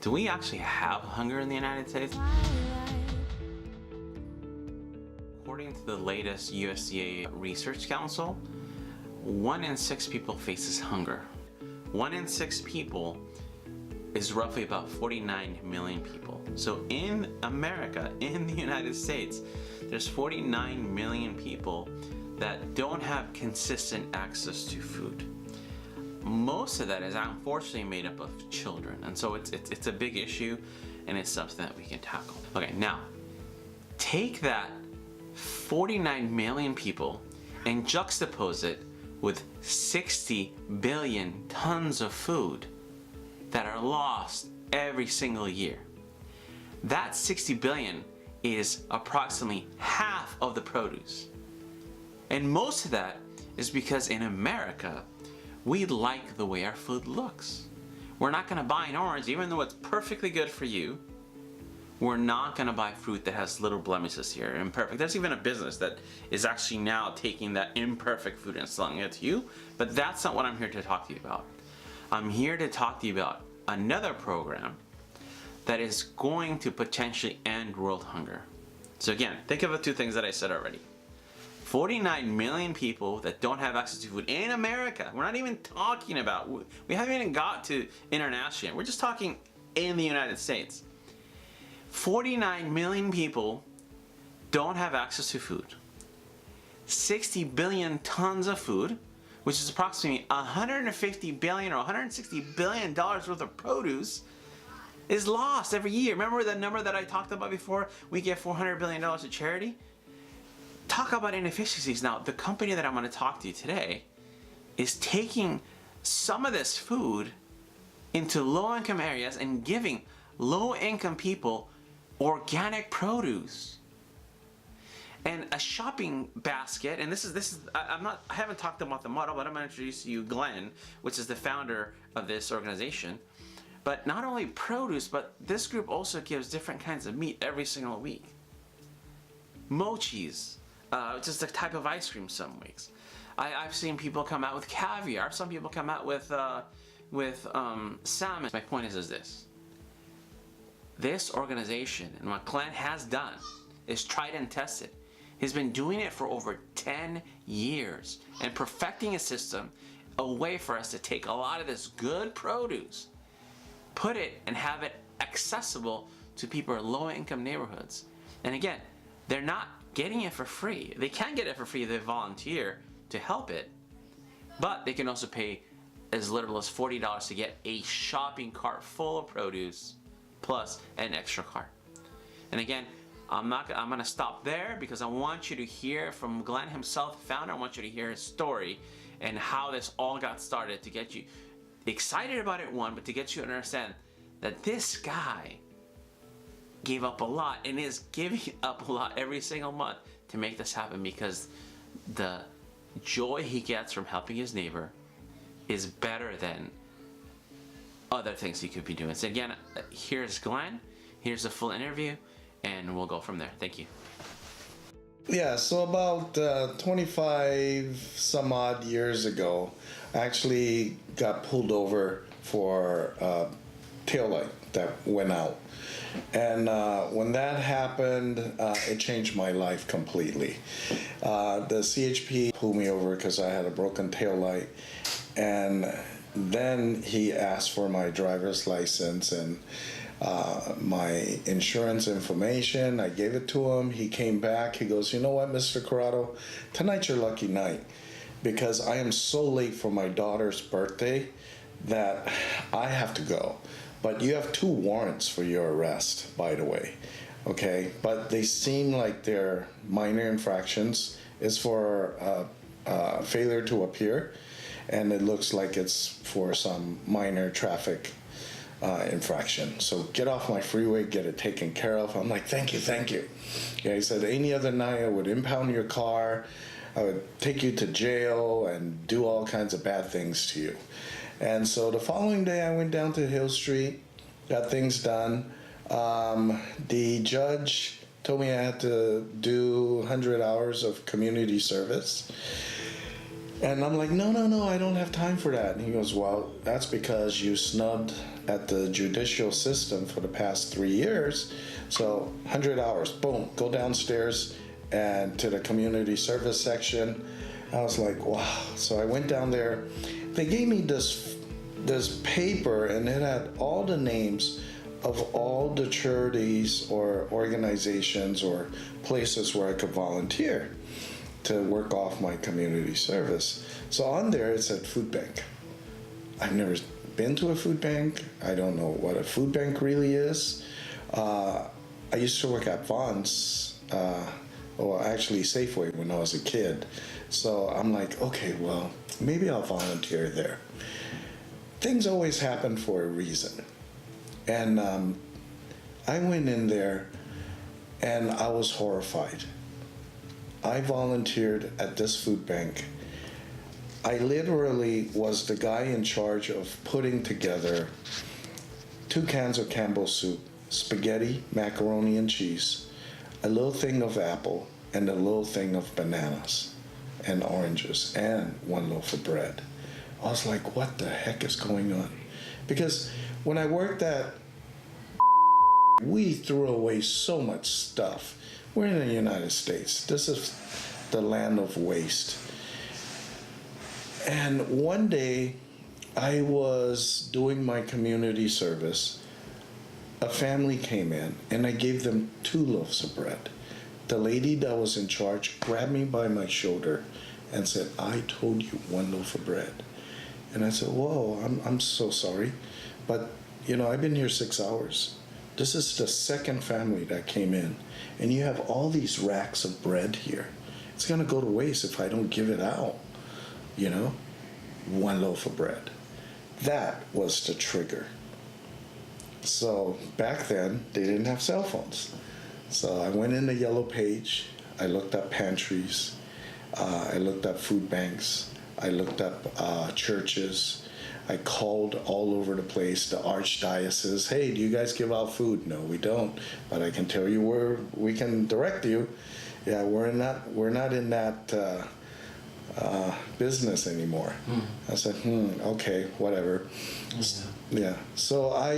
Do we actually have hunger in the United States? According to the latest USDA Research Council, 1 in 6 people faces hunger. 1 in 6 people is roughly about 49 million people. So in America, in the United States, there's 49 million people that don't have consistent access to food. Most of that is unfortunately made up of children, and so it's a big issue, and it's something that we can tackle. Okay, now take that 49 million people and juxtapose it with 60 billion tons of food that are lost every single year. That 60 billion is approximately half of the produce. And most of that is because in America, we like the way our food looks. We're not gonna buy an orange, even though it's perfectly good for you. We're not gonna buy fruit that has little blemishes here, imperfect. There's even a business that is actually now taking that imperfect food and selling it to you, but that's not what I'm here to talk to you about. I'm here to talk to you about another program that is going to potentially end world hunger. So again, think of the two things that I said already. 49 million people that don't have access to food in America. We're not even talking about, we haven't even got to international. We're just talking in the United States. 49 million people don't have access to food. 60 billion tons of food, which is approximately 150 billion or 160 billion dollars worth of produce, is lost every year. Remember the number that I talked about before? We give $400 billion to charity. Talk about inefficiencies. Now, the company that I'm going to talk to you today is taking some of this food into low-income areas and giving low-income people organic produce. And a shopping basket, and this is I haven't talked about the model, but I'm going to introduce you Glen, which is the founder of this organization. But not only produce, but this group also gives different kinds of meat every single week. Mochis, just a type of ice cream some weeks. I've seen people come out with caviar. Some people come out with salmon. My point is this. This organization and what Glen has done is tried and tested. He's been doing it for over 10 years and perfecting a system, a way for us to take a lot of this good produce, put it and have it accessible to people in low-income neighborhoods. And again, they're not getting it for free. They can get it for free if they volunteer to help it, but they can also pay as little as $40 to get a shopping cart full of produce plus an extra cart. And again, I'm gonna stop there because I want you to hear from Glen himself, the founder. I want you to hear his story and how this all got started to get you excited about it, one, but to get you to understand that this guy gave up a lot and is giving up a lot every single month to make this happen, because the joy he gets from helping his neighbor is better than other things he could be doing. So again, here's Glen, here's the full interview, and we'll go from there. Thank you. Yeah, so about 25 some odd years ago, I actually got pulled over for a taillight that went out. And when that happened, it changed my life completely. The CHP pulled me over because I had a broken taillight, and then he asked for my driver's license and my insurance information. I gave it to him. He came back. He goes, "You know what, Mr. Curado, tonight's your lucky night, because I am so late for my daughter's birthday that I have to go. But you have 2 warrants for your arrest, by the way, okay? But they seem like they're minor infractions. It's for failure to appear, and it looks like it's for some minor traffic infraction. So get off my freeway, get it taken care of." I'm like, thank you. Yeah, he said, "Any other night I would impound your car, I would take you to jail and do all kinds of bad things to you." And so the following day I went down to Hill Street, got things done. The judge told me I had to do 100 hours of community service. And I'm like, no, I don't have time for that. And he goes, well, that's because you snubbed at the judicial system for the past 3 years. So 100 hours, boom, go downstairs and to the community service section. I was like, wow. So I went down there. They gave me this paper, and it had all the names of all the charities or organizations or places where I could volunteer to work off my community service. So on there it said food bank. I've never been to a food bank. I don't know what a food bank really is. I used to work at Vaughn's, or actually Safeway when I was a kid. So I'm like, okay, well, maybe I'll volunteer there. Things always happen for a reason. And I went in there and I was horrified. I volunteered at this food bank. I literally was the guy in charge of putting together 2 cans of Campbell's soup, spaghetti, macaroni and cheese, a little thing of apple, and a little thing of bananas and oranges, and 1 loaf of bread. I was like, what the heck is going on? Because when I worked at, we threw away so much stuff. We're in the United States. This is the land of waste. And one day, I was doing my community service. A family came in, and I gave them 2 loaves of bread. The lady that was in charge grabbed me by my shoulder and said, I told you 1 loaf of bread. And I said, whoa, I'm so sorry. But, I've been here 6 hours. This is the second family that came in. And you have all these racks of bread here. It's going to go to waste if I don't give it out. 1 loaf of bread. That was the trigger. So back then, they didn't have cell phones. So I went in the yellow page. I looked up pantries. I looked up food banks. I looked up churches. I called all over the place, the archdiocese. Hey, do you guys give out food? No, we don't. But I can tell you where we can direct you. Yeah, we're not in that business anymore. I said, okay, whatever. Yeah. So I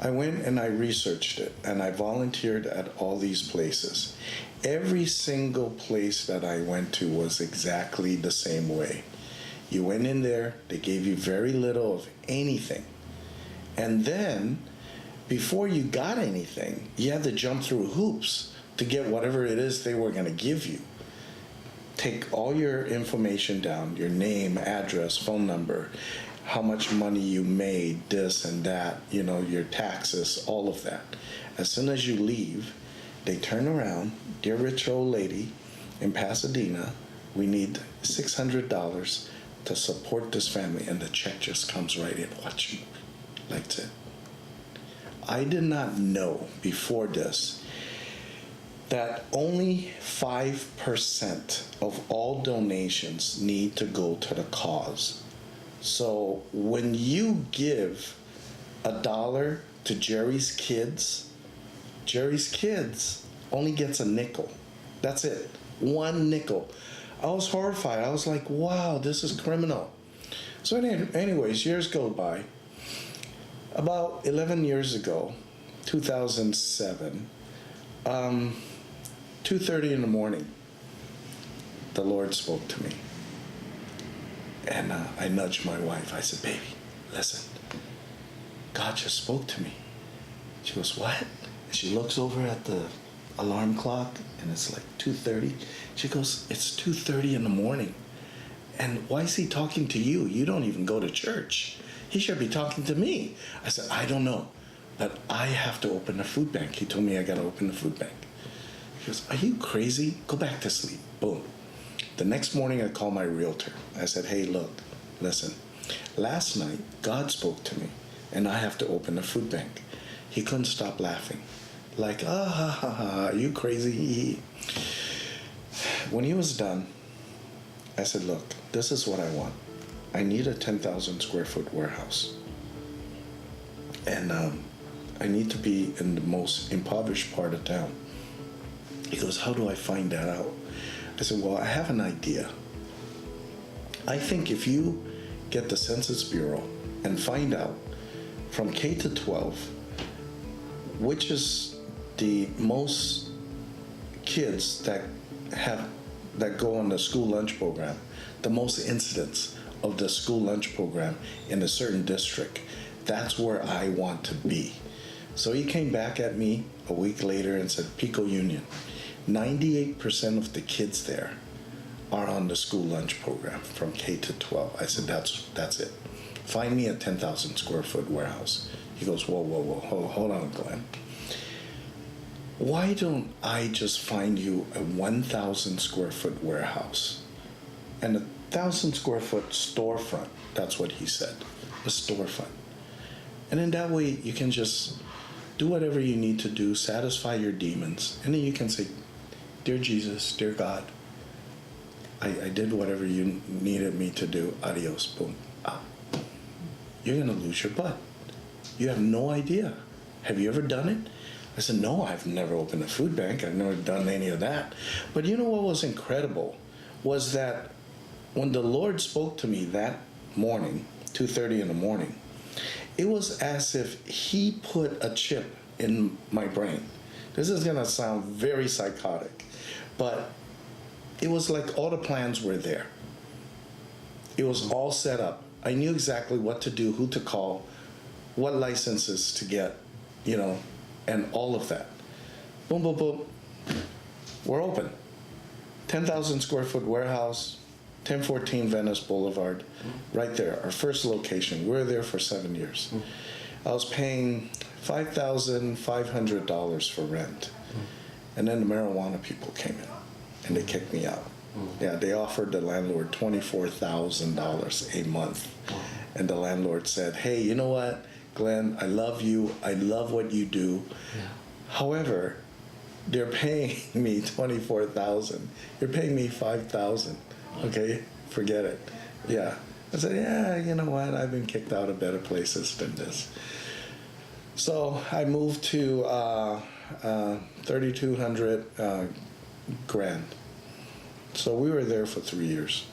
went and I researched it, and I volunteered at all these places. Every single place that I went to was exactly the same way. You went in there, they gave you very little of anything. And then, before you got anything, you had to jump through hoops to get whatever it is they were going to give you. Take all your information down, your name, address, phone number, how much money you made, this and that, your taxes, all of that. As soon as you leave, they turn around, dear rich old lady in Pasadena, we need $600 to support this family, and the check just comes right in. Watch me. Like that. I did not know before this that only 5% of all donations need to go to the cause. So when you give $1 to Jerry's Kids only gets a nickel. That's it. 1 nickel. I was horrified. I was like, wow, this is criminal. So anyways, years go by. About 11 years ago, 2007, 2:30 in the morning, the Lord spoke to me. And I nudged my wife. I said, baby, listen, God just spoke to me. She goes, what? And she looks over at the alarm clock, and it's like 2:30. She goes, it's 2:30 in the morning. And why is he talking to you? You don't even go to church. He should be talking to me. I said, I don't know, but I have to open a food bank. He told me I got to open the food bank. He goes, are you crazy? Go back to sleep. Boom. The next morning, I called my realtor. I said, hey, look, listen, last night, God spoke to me, and I have to open a food bank. He couldn't stop laughing. Like, are you crazy? When he was done, I said, look, this is what I want. I need a 10,000 square foot warehouse. And I need to be in the most impoverished part of town. He goes, how do I find that out? I said, well, I have an idea. I think if you get the Census Bureau and find out from K to 12, which is the most kids that go on the school lunch program, the most incidents of the school lunch program in a certain district, that's where I want to be. So he came back at me a week later and said, Pico Union, 98% of the kids there are on the school lunch program from K to 12. I said, that's it. Find me a 10,000 square foot warehouse. He goes, whoa, hold on, Glenn. Why don't I just find you a 1,000 square foot warehouse and a 1,000 square foot storefront? That's what he said, a storefront. And in that way, you can just do whatever you need to do, satisfy your demons, and then you can say, Dear Jesus, dear God, I did whatever you needed me to do. Adios, boom. You're gonna lose your butt. You have no idea. Have you ever done it? I said, no, I've never opened a food bank. I've never done any of that. But you know what was incredible was that when the Lord spoke to me that morning, 2:30 in the morning, it was as if he put a chip in my brain. This is gonna sound very psychotic, but it was like all the plans were there. It was all set up. I knew exactly what to do, who to call, what licenses to get, and all of that. Boom, boom, boom. We're open. 10,000 square foot warehouse, 1014 Venice Boulevard, right there, our first location. We were there for 7 years. I was paying $5,500 for rent. And then the marijuana people came in and they kicked me out. Yeah, they offered the landlord $24,000 a month. And the landlord said, hey, you know what, Glenn, I love you. I love what you do. Yeah. However, they're paying me $24,000. You're paying me $5,000. Okay, forget it. Yeah. I said, yeah, you know what? I've been kicked out of better places than this. So I moved to 3,200 Grand. So we were there for 3 years.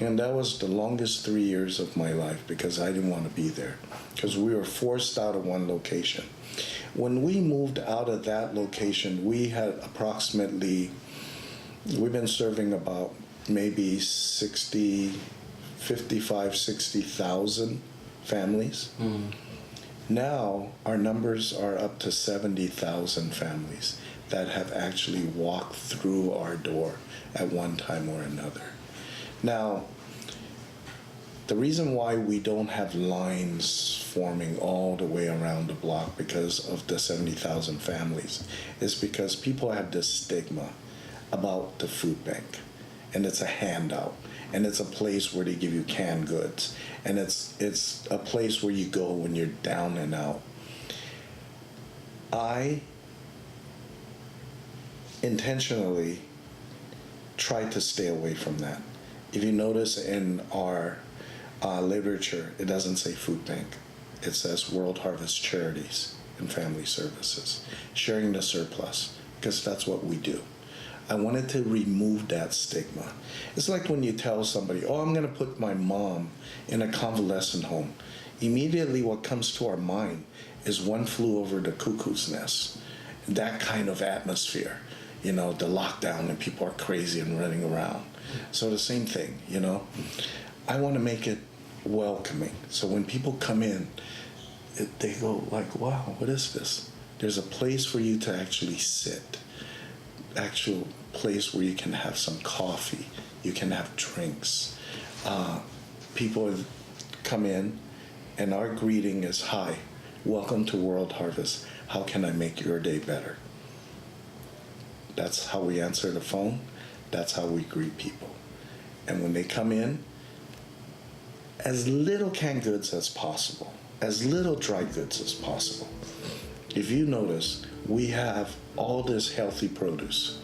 And that was the longest 3 years of my life because I didn't want to be there because we were forced out of one location. When we moved out of that location, we had we've been serving about maybe 60,000 families. Now our numbers are up to 70,000 families that have actually walked through our door at one time or another. Now, the reason why we don't have lines forming all the way around the block because of the 70,000 families is because people have this stigma about the food bank. And it's a handout. And it's a place where they give you canned goods. And it's a place where you go when you're down and out. I intentionally tried to stay away from that. If you notice in our literature, it doesn't say food bank. It says World Harvest Charities and Family Services, sharing the surplus, because that's what we do. I wanted to remove that stigma. It's like when you tell somebody, oh, I'm going to put my mom in a convalescent home. Immediately what comes to our mind is One Flew Over the Cuckoo's Nest. That kind of atmosphere, the lockdown and people are crazy and running around. So the same thing, I want to make it welcoming. So when people come in, they go like, wow, what is this? There's a place for you to actually sit. Actual place where you can have some coffee, you can have drinks. People come in and our greeting is, hi, welcome to World Harvest. How can I make your day better? That's how we answer the phone. That's how we greet people. And when they come in, as little canned goods as possible, as little dry goods as possible. If you notice, we have all this healthy produce.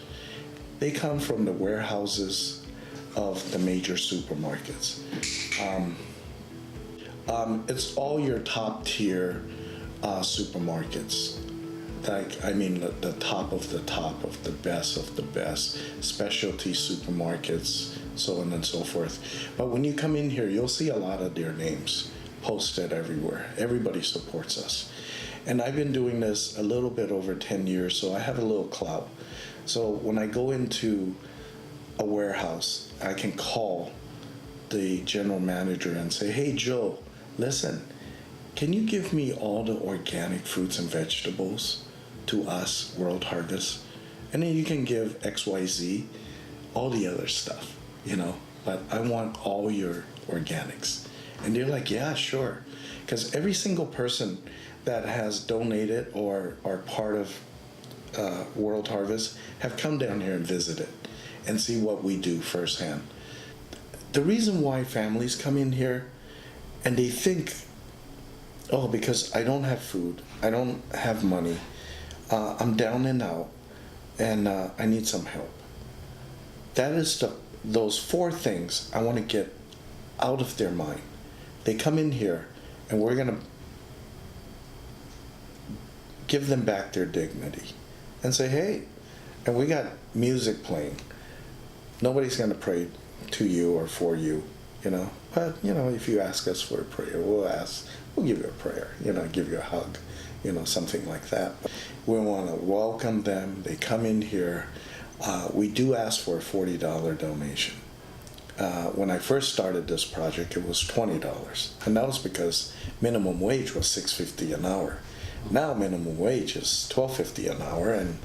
They come from the warehouses of the major supermarkets. It's all your top tier supermarkets. like, I mean, the top of the top of the best, specialty supermarkets, so on and so forth. But when you come in here, you'll see a lot of their names posted everywhere. Everybody supports us. And I've been doing this a little bit over 10 years, so I have a little clout. So when I go into a warehouse, I can call the general manager and say, hey, Joe, listen, can you give me all the organic fruits and vegetables to us, World Harvest? And then you can give XYZ all the other stuff, you know, but I want all your organics. And they're like, yeah, sure. Because every single person that has donated or are part of World Harvest have come down here and visited and see what we do firsthand. The reason why families come in here and they think, oh, because I don't have food, I don't have money, I'm down and out, and I need some help. That is those four things I want to get out of their mind. They come in here and we're going to give them back their dignity and say, hey, and we got music playing. Nobody's going to pray to you or for you, you know. But, you know, if you ask us for a prayer, we'll give you a prayer, you know, give you a hug, you know, something like that. We want to welcome them. They come in here. We do ask for a $40 donation. When I first started this project, it was $20. And that was because minimum wage was $6.50 an hour. Now minimum wage is $12.50 an hour, and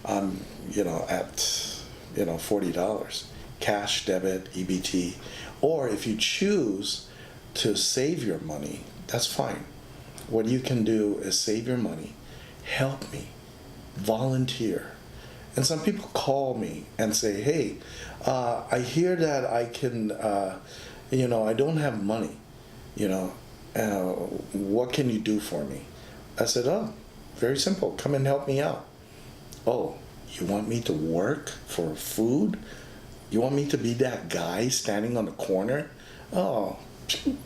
I'm, you know, at, you know, $40. Cash, debit, EBT. Or if you choose to save your money, that's fine. What you can do is save your money, help me, volunteer. And some people call me and say, hey, I hear that I can, you know, I don't have money, you know, what can you do for me? I said, oh, very simple, come and help me out. Oh, you want me to work for food? You want me to be that guy standing on the corner? Oh,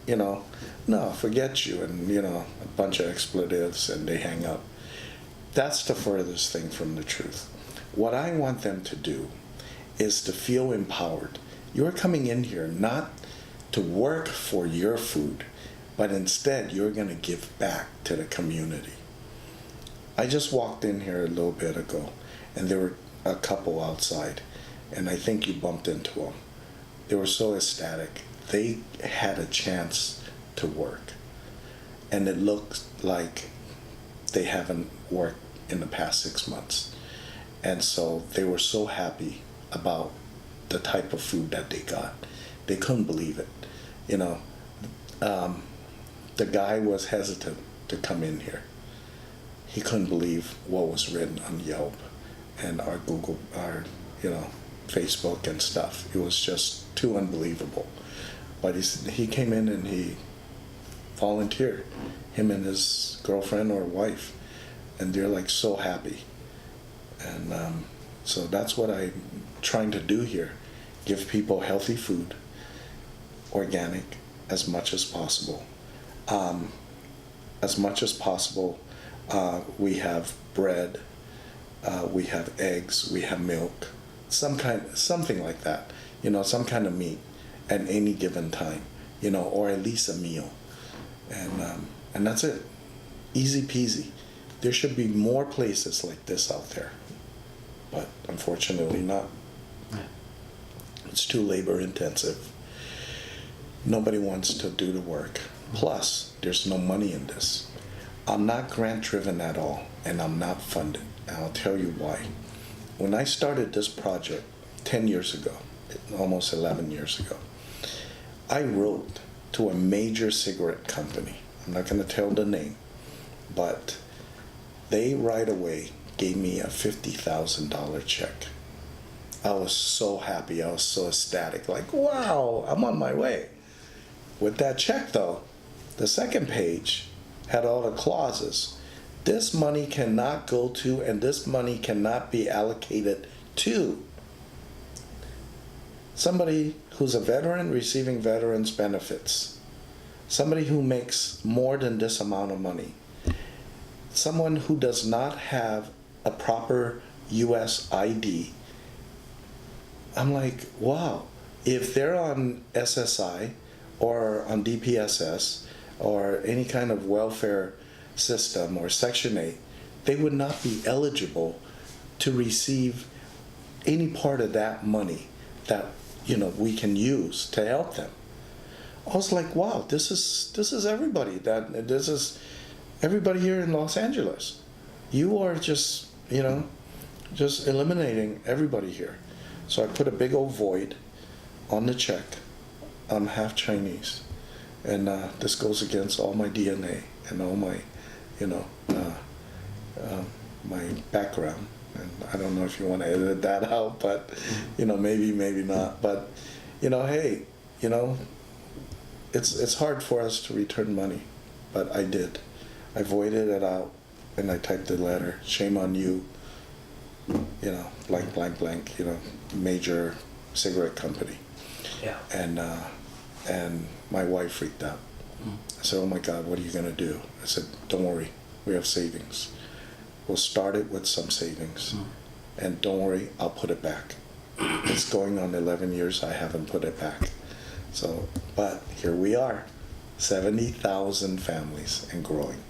you know, no, forget you, and, you know, a bunch of expletives, and they hang up. That's the furthest thing from the truth. What I want them to do is to feel empowered. You're coming in here not to work for your food, but instead you're going to give back to the community. I just walked in here a little bit ago, and there were a couple outside, and I think you bumped into them. They were so ecstatic. They had a chance to work, and it looked like they haven't worked in the past 6 months. And so they were so happy about the type of food that they got. They couldn't believe it. You know, the guy was hesitant to come in here. He couldn't believe what was written on Yelp and our Google, our, you know, Facebook and stuff. It was just too unbelievable. But he came in and he volunteered, him and his girlfriend or wife, and they're like so happy. And so that's what I'm trying to do here. Give people healthy food, organic, as much as possible. As much as possible, we have bread, we have eggs, we have milk, something like that, you know, some kind of meat at any given time, you know, or at least a meal. And that's it. Easy peasy. There should be more places like this out there, but unfortunately not. It's too labor intensive. Nobody wants to do the work. Plus, there's no money in this. I'm not grant driven at all, and I'm not funded. And I'll tell you why. When I started this project 10 years ago, almost 11 years ago, I wrote to a major cigarette company. I'm not going to tell the name, but they right away gave me a $50,000 check. I was so happy. I was so ecstatic. Like, wow, I'm on my way. With that check, though, the second page had all the clauses. This money cannot go to, and this money cannot be allocated to somebody who's a veteran receiving veterans benefits, somebody who makes more than this amount of money, someone who does not have a proper US ID, I'm like, wow, if they're on SSI or on DPSS or any kind of welfare system or Section 8, they would not be eligible to receive any part of that money that, you know, we can use to help them. I was like, wow, this is everybody. This is everybody here in Los Angeles. You are just, you know, just eliminating everybody here. So I put a big old void on the check. I'm half Chinese, and this goes against all my DNA and all my, you know, my background. And I don't know if you want to edit that out, but, you know, maybe not. But, you know, hey, you know, it's hard for us to return money, but I did. I voided it out, and I typed the letter, shame on you, you know, blank, blank, blank, you know, major cigarette company. Yeah. And my wife freaked out. I said, oh my God, what are you gonna do? I said, don't worry, we have savings. We'll start it with some savings. And don't worry, I'll put it back. It's going on 11 years, I haven't put it back. So, but here we are, 70,000 families and growing.